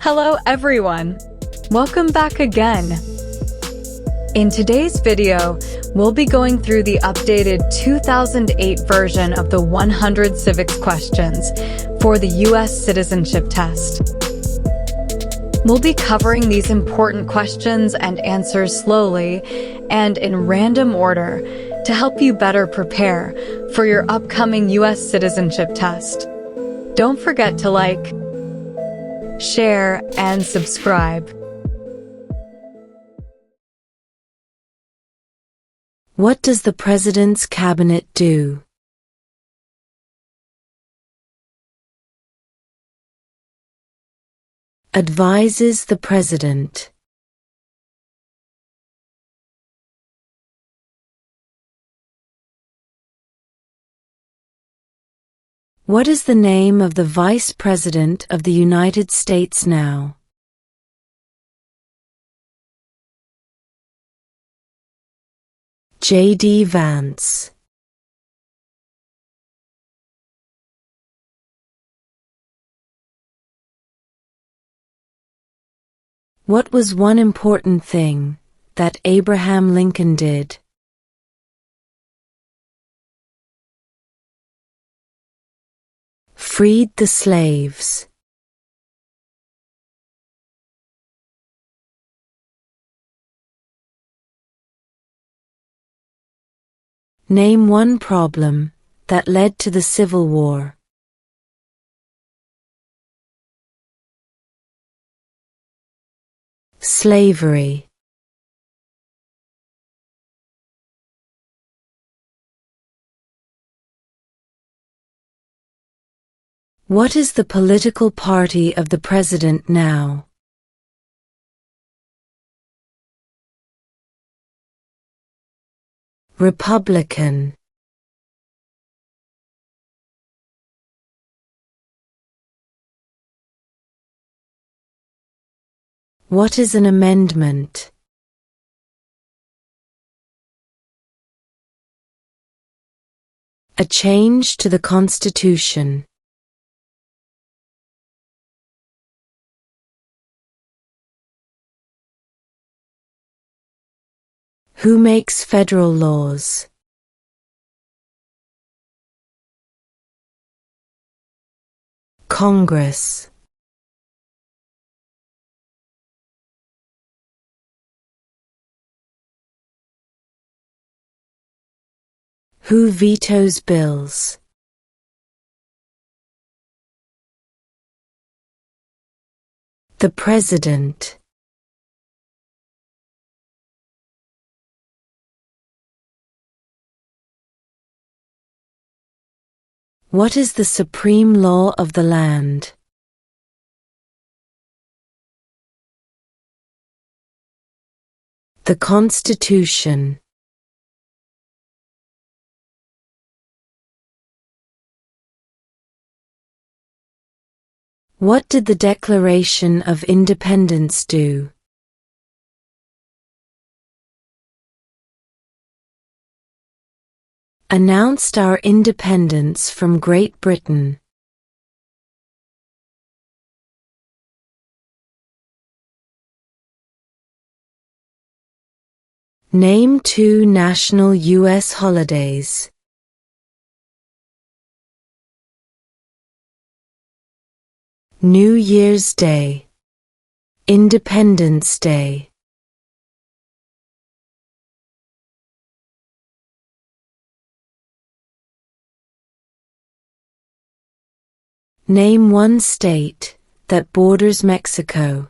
Hello everyone! Welcome back again! In today's video, we'll be going through the updated 2008 version of the 100 civics questions for the U.S. Citizenship Test. We'll be covering these important questions and answers slowly and in random order to help you better prepare for your upcoming U.S. Citizenship Test. Don't forget to like, share, and subscribe. What does the President's Cabinet do? Advises the President. What is the name of the Vice President of the United States now? J.D. Vance. What was one important thing that Abraham Lincoln did? Freed the slaves. Name one problem that led to the Civil War. Slavery. What is the political party of the President now? Republican. What is an amendment? A change to the Constitution. Who makes federal laws? Congress. Who vetoes bills? The President. What is the supreme law of the land? The Constitution. What did the Declaration of Independence do? Announced our independence from Great Britain. Name two national U.S. holidays. New Year's Day. Independence Day. Name one state that borders Mexico.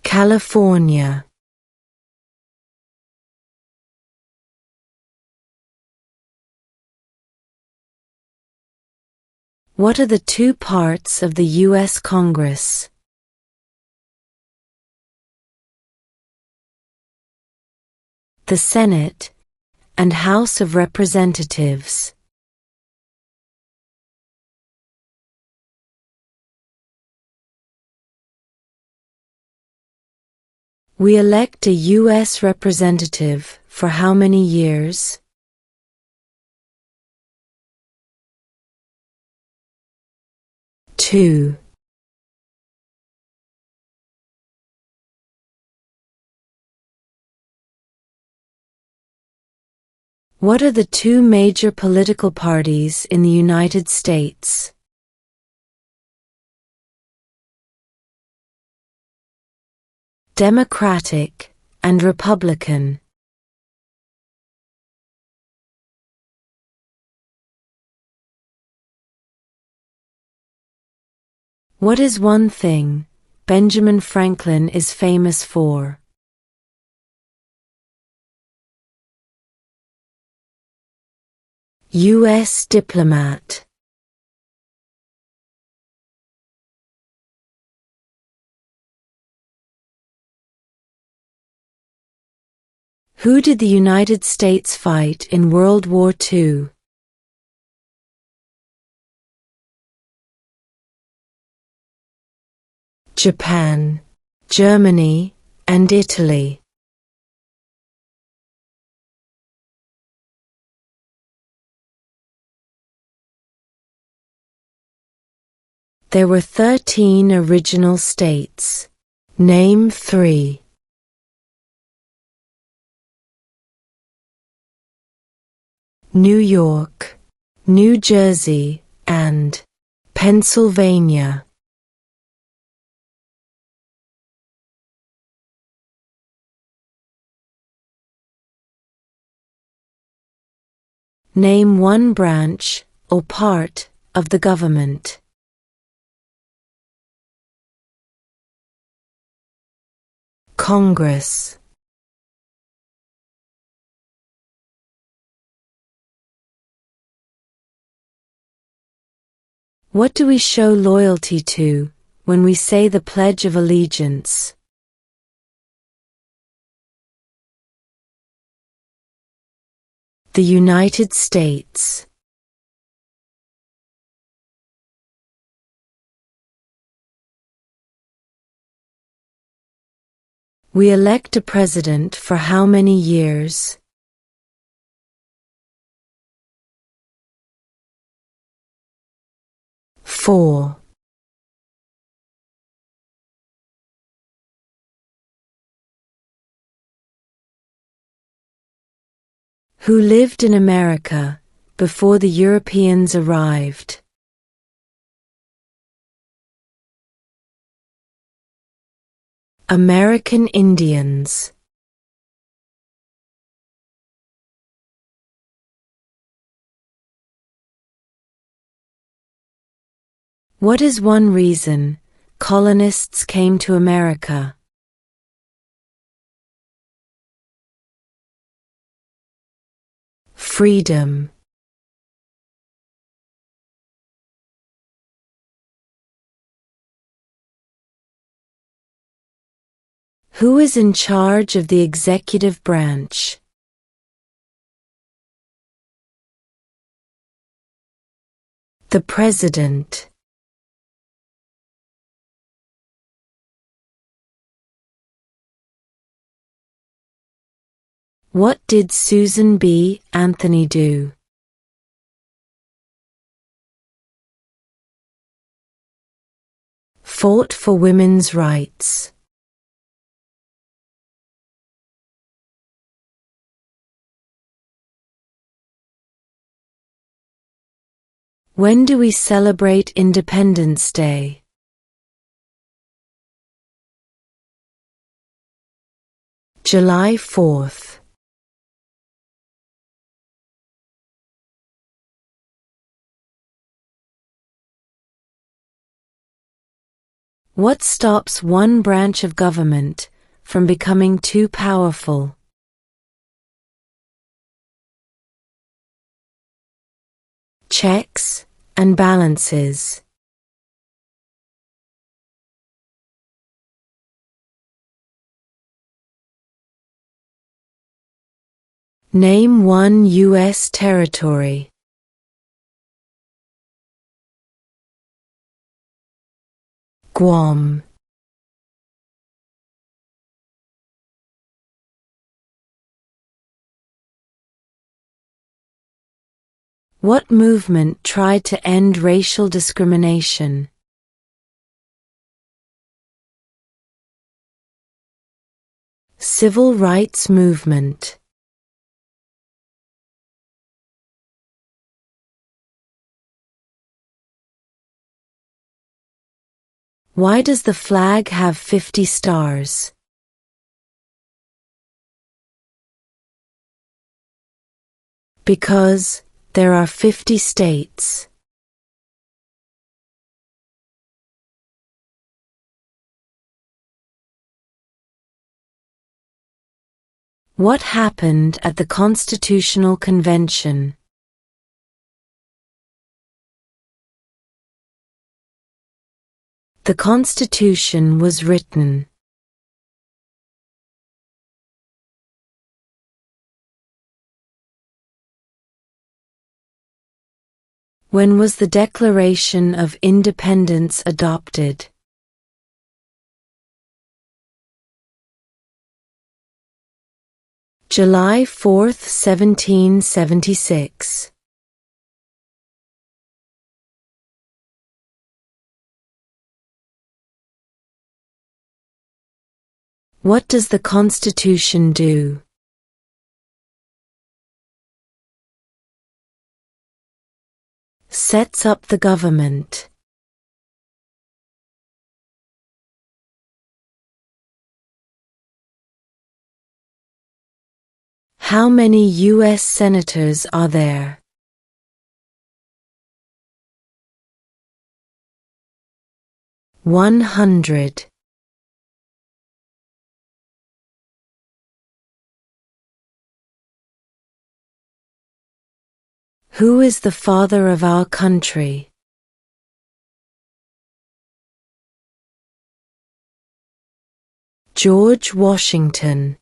California. What are the two parts of the U.S. Congress? The Senate and House of Representatives. We elect a U.S. representative for how many years? 2. What are the two major political parties in the United States? Democratic and Republican. What is one thing Benjamin Franklin is famous for? U.S. diplomat. Who did the United States fight in World War II? Japan, Germany, and Italy. There were 13 original states. Name 3. New York, New Jersey, and Pennsylvania. Name one branch or part of the government. Congress. What do we show loyalty to when we say the Pledge of Allegiance? The United States. We elect a president for how many years? 4. Who lived in America before the Europeans arrived? American Indians. What is one reason colonists came to America? Freedom. Who is in charge of the executive branch? The President. What did Susan B. Anthony do? Fought for women's rights. When do we celebrate Independence Day? July 4th. What stops one branch of government from becoming too powerful? Checks and balances. Name one U.S. territory. Guam. What movement tried to end racial discrimination? Civil rights movement. Why does the flag have 50 stars? Because there are 50 states. What happened at the Constitutional Convention? The Constitution was written. When was the Declaration of Independence adopted? July 4, 1776. What does the Constitution do? Sets up the government. How many U.S. senators are there? $100. Who is the father of our country? George Washington.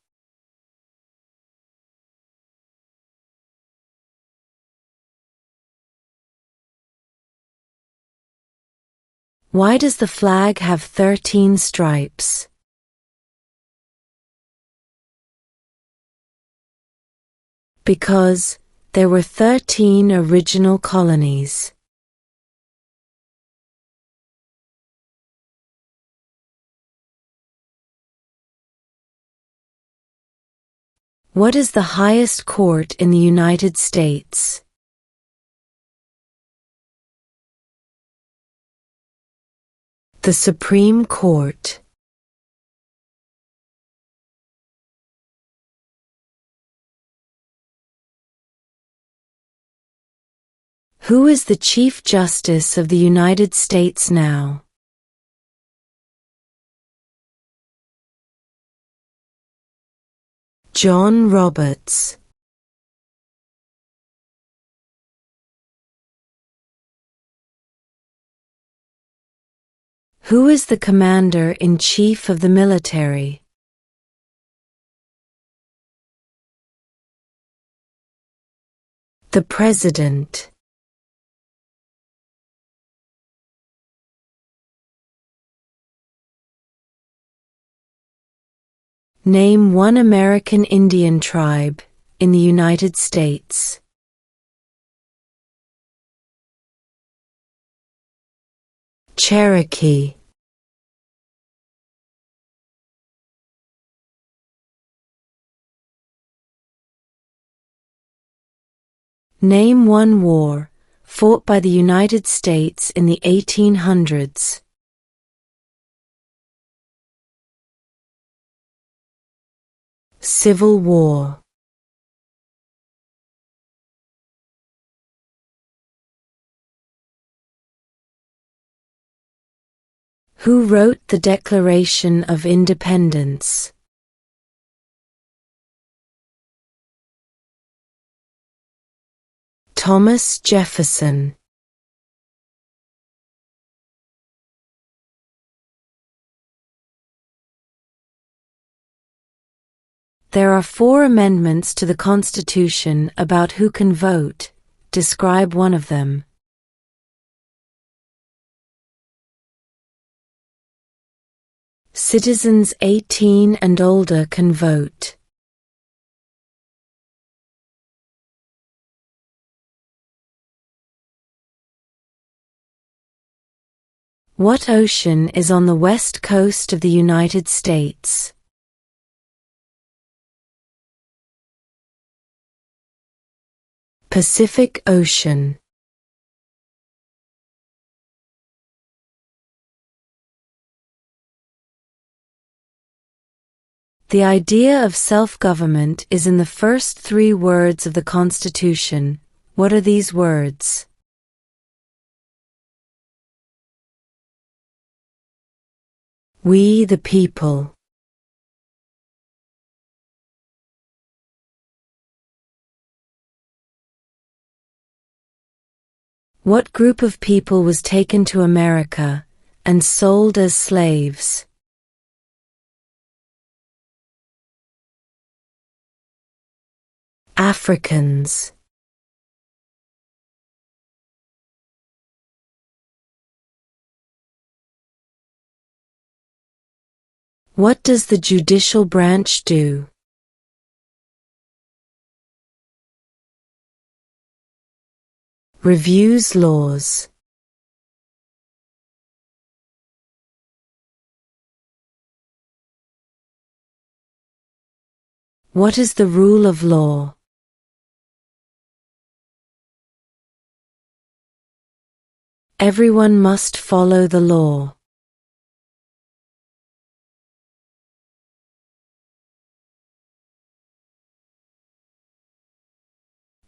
Why does the flag have 13 stripes? Because there were 13 original colonies. What is the highest court in the United States? The Supreme Court. Who is the Chief Justice of the United States now? John Roberts. Who is the Commander-in-Chief of the military? The President. Name one American Indian tribe in the United States. Cherokee. Name one war fought by the United States in the 1800s. Civil War. Who wrote the Declaration of Independence? Thomas Jefferson. There are 4 amendments to the Constitution about who can vote. Describe one of them. Citizens 18 and older can vote. What ocean is on the west coast of the United States? Pacific Ocean. The idea of self-government is in the first 3 words of the Constitution. What are these words? We the people. What group of people was taken to America and sold as slaves? Africans. What does the judicial branch do? Reviews laws. What is the rule of law? Everyone must follow the law.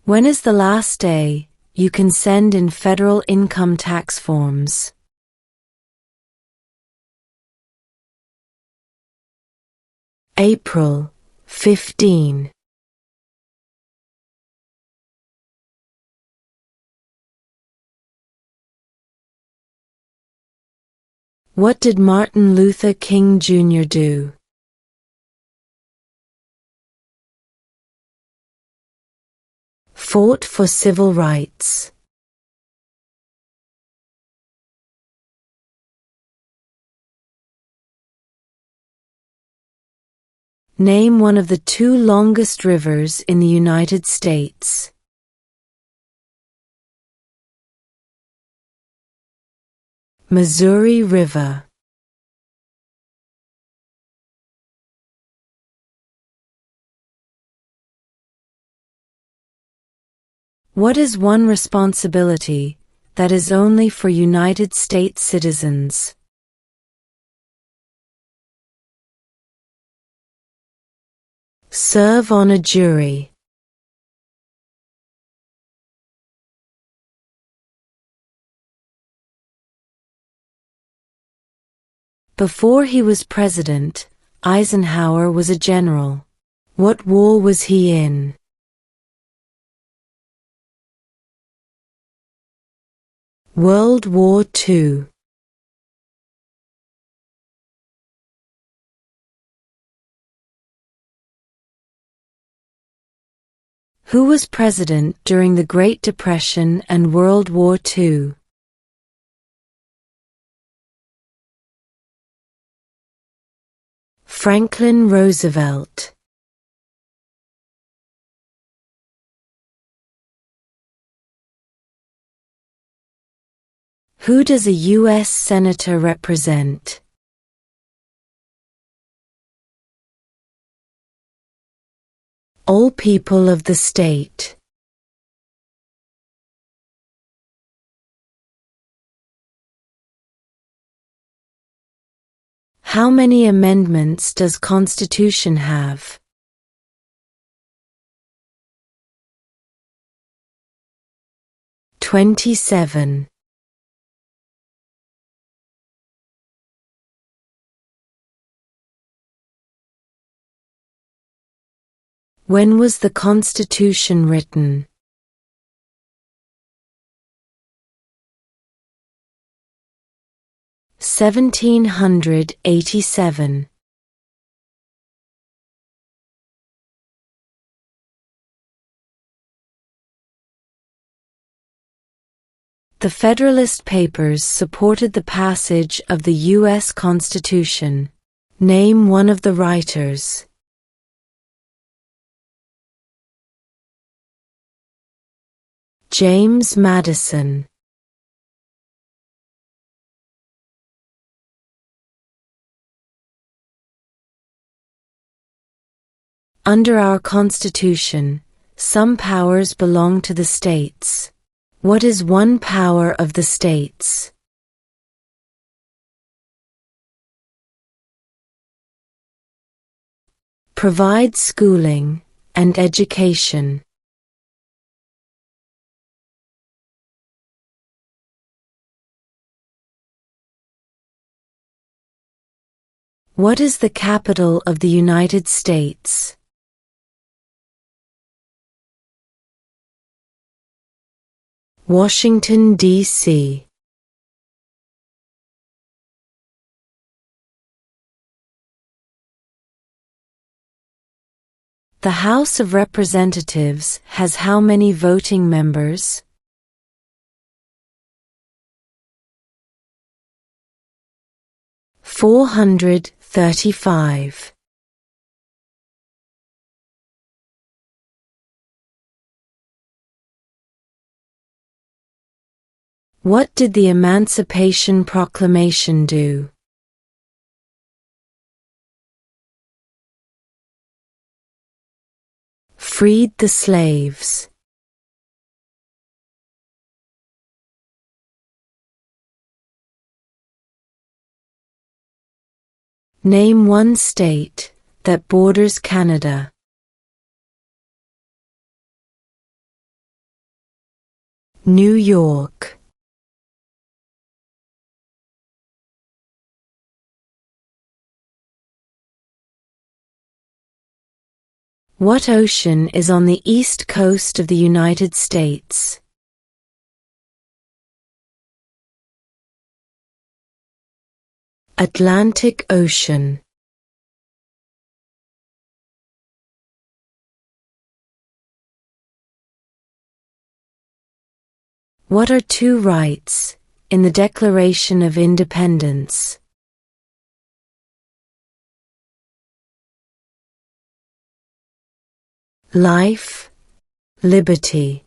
When is the last day you can send in federal income tax forms? April 15. What did Martin Luther King Jr. do? Fought for civil rights. Name one of the 2 longest rivers in the United States. Missouri River. What is one responsibility that is only for United States citizens? Serve on a jury. Before he was president, Eisenhower was a general. What war was he in? World War II. Who was president during the Great Depression and World War II? Franklin Roosevelt. Who does a U.S. Senator represent? All people of the state. How many amendments does Constitution have? 27. When was the Constitution written? (1787). The Federalist Papers supported the passage of the U.S. Constitution. Name one of the writers. James Madison. Under our Constitution, some powers belong to the states. What is one power of the states? Provide schooling and education. What is the capital of the United States? Washington, D.C. The House of Representatives has how many voting members? 435. What did the Emancipation Proclamation do? Freed the slaves. Name one state that borders Canada. New York. What ocean is on the east coast of the United States? Atlantic Ocean. What are two rights in the Declaration of Independence? Life, liberty.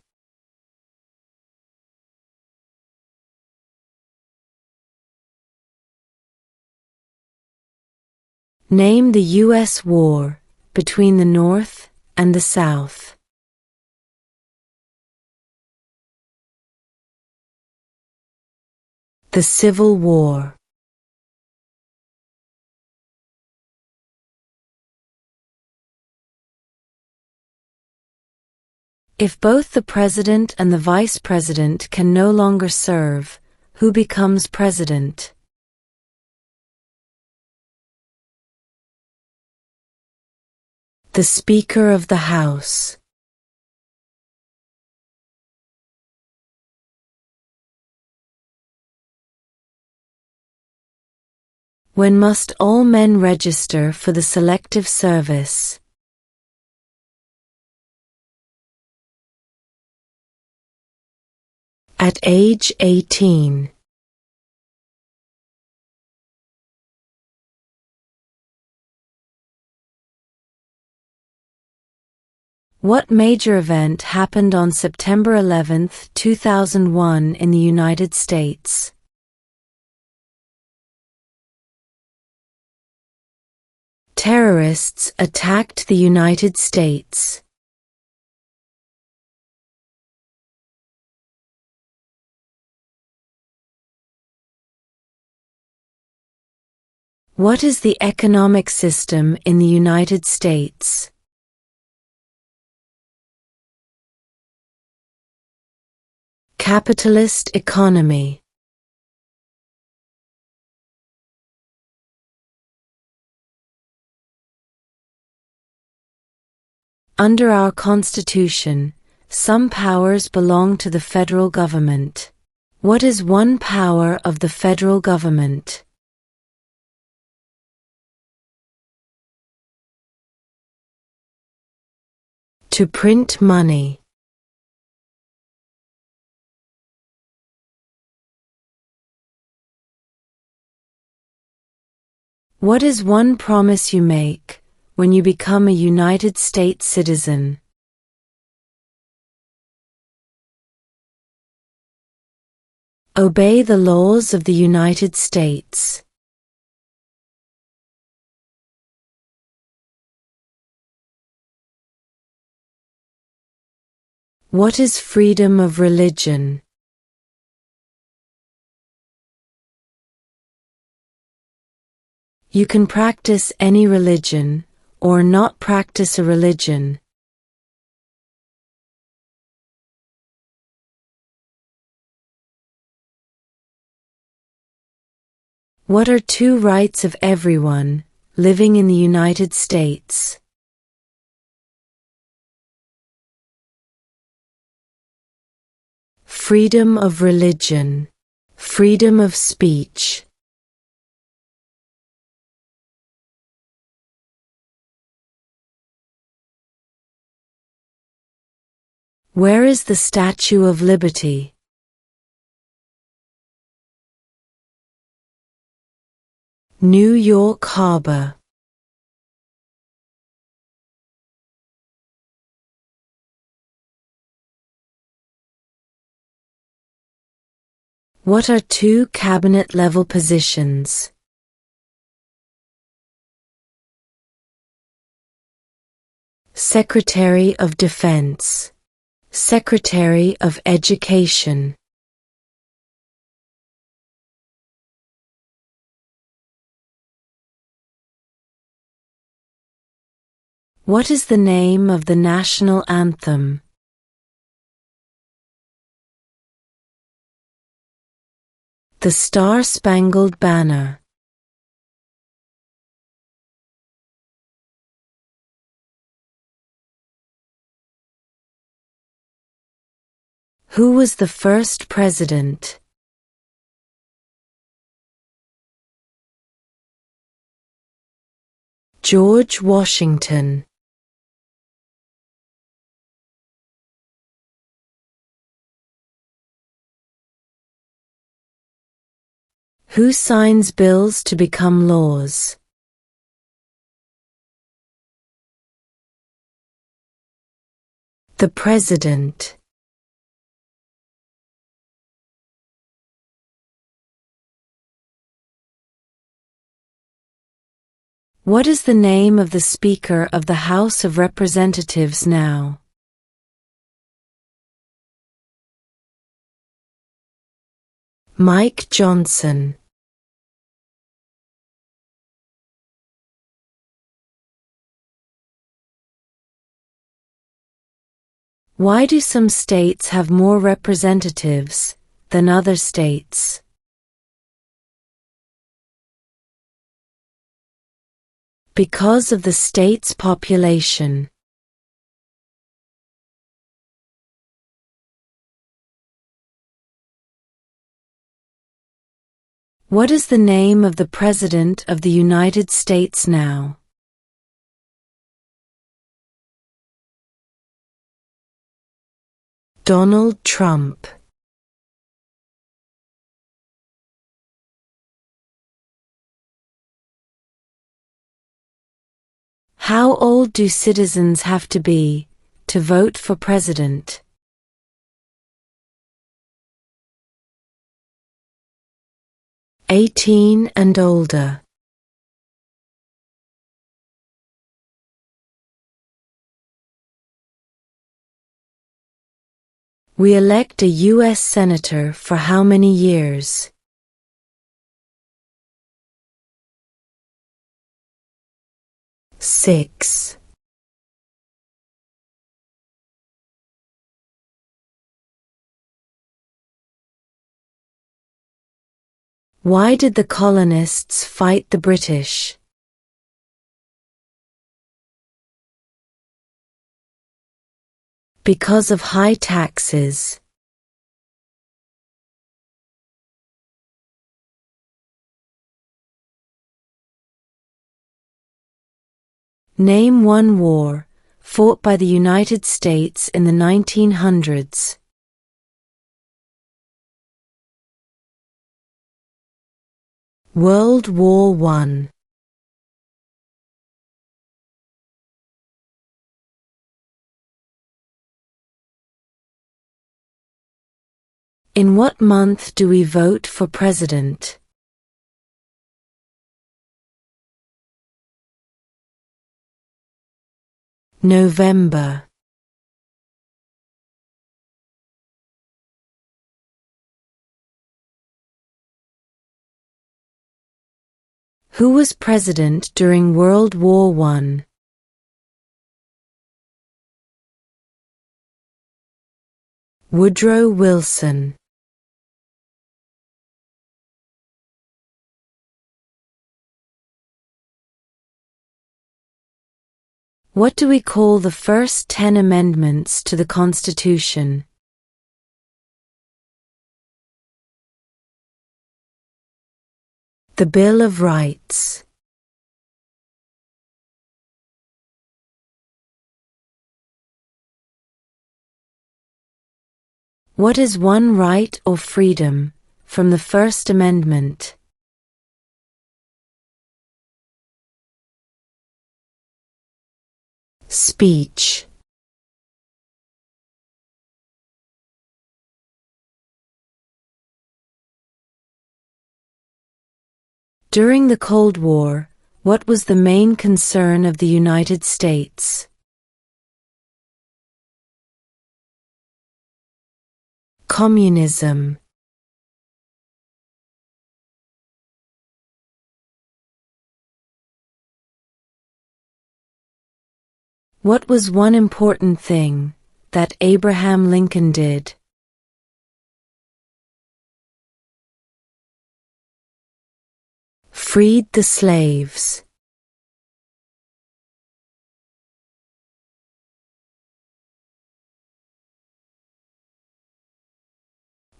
Name the U.S. war between the North and the South. The Civil War. If both the president and the vice president can no longer serve, who becomes president? The Speaker of the House. When must all men register for the Selective Service? At age 18. What major event happened on September 11, 2001 in the United States? Terrorists attacked the United States. What is the economic system in the United States? Capitalist economy. Under our Constitution, some powers belong to the federal government. What is one power of the federal government? To print money. What is one promise you make when you become a United States citizen? Obey the laws of the United States. What is freedom of religion? You can practice any religion, or not practice a religion. What are two rights of everyone living in the United States? Freedom of religion, freedom of speech. Where is the Statue of Liberty? New York Harbor. What are two cabinet-level positions? Secretary of Defense, Secretary of Education. What is the name of the national anthem? The Star-Spangled Banner. Who was the first president? George Washington. Who signs bills to become laws? The President. What is the name of the Speaker of the House of Representatives now? Mike Johnson. Why do some states have more representatives than other states? Because of the state's population. What is the name of the President of the United States now? Donald Trump. How old do citizens have to be to vote for president? 18 and older. We elect a U.S. Senator for how many years? 6. Why did the colonists fight the British? Because of high taxes. Name one war fought by the United States in the 1900s. World War I. In what month do we vote for president? November. Who was president during World War I? Woodrow Wilson. What do we call the first 10 amendments to the Constitution? The Bill of Rights. What is one right or freedom from the First Amendment? Speech. During the Cold War, what was the main concern of the United States? Communism. What was one important thing that Abraham Lincoln did? Freed the slaves.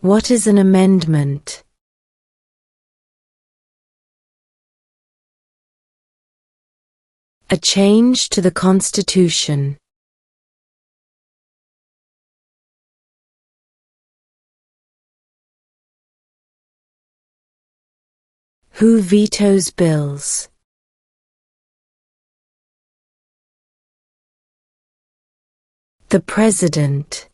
What is an amendment? A change to the Constitution. Who vetoes bills? The President.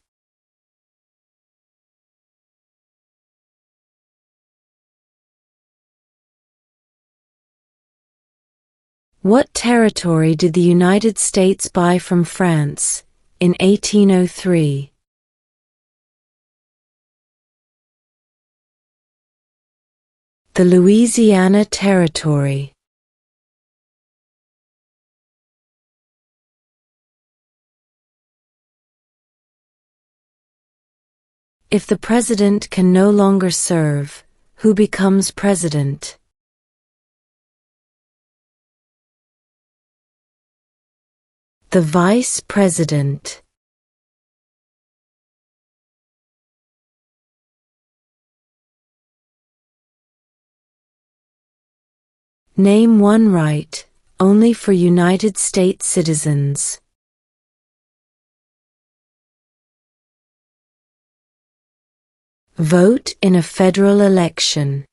What territory did the United States buy from France in 1803? The Louisiana Territory. If the president can no longer serve, who becomes president? The vice president. Name one right, only for United States citizens. Vote in a federal election.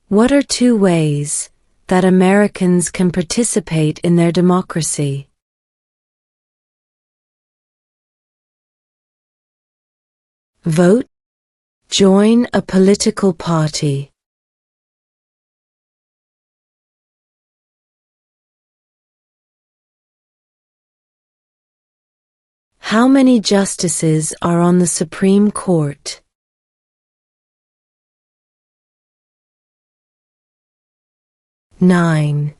What are two ways that Americans can participate in their democracy? Vote. Join a political party. How many justices are on the Supreme Court? 9.